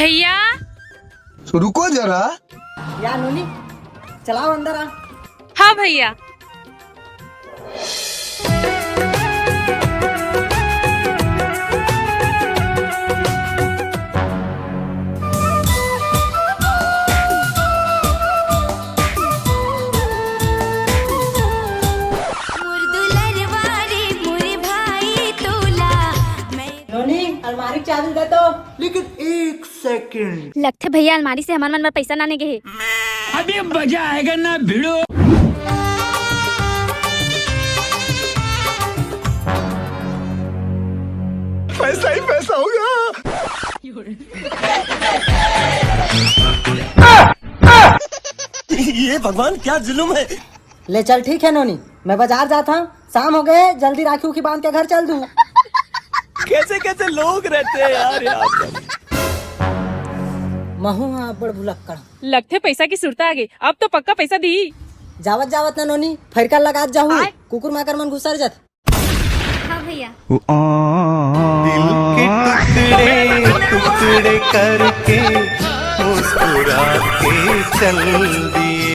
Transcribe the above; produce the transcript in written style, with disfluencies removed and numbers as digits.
भैया रुको जरा। या नोनी चलाओ अंदर आ। हाँ भैया। नोनी अलमारी की चाबी दे तो। लेकिन एक सेकंड। लगते भैया अलमारी से हमारे मन में पैसा ना गए। अभी मजा आएगा ना भिड़ो। पैसा ही पैसा होगा। ये भगवान क्या जुल्म है। ले चल ठीक है नोनी, मैं बाजार जाता हूँ, शाम हो गए, जल्दी राखी की बांध के घर चल दूँ। कैसे कैसे लोग रहते हैं यार यहाँ पर। महू हाँ बड़ भुलक्कड़। लगते पैसा की सुरता आ गई, अब तो पक्का पैसा दी। जावत जावत ना नोनी फरका लगा जाऊँ, कुकुर माकर मन घुसर जात। हाँ भैया। दिल के टुकड़े टुकड़े करके मुस्कुरा के चल दिए।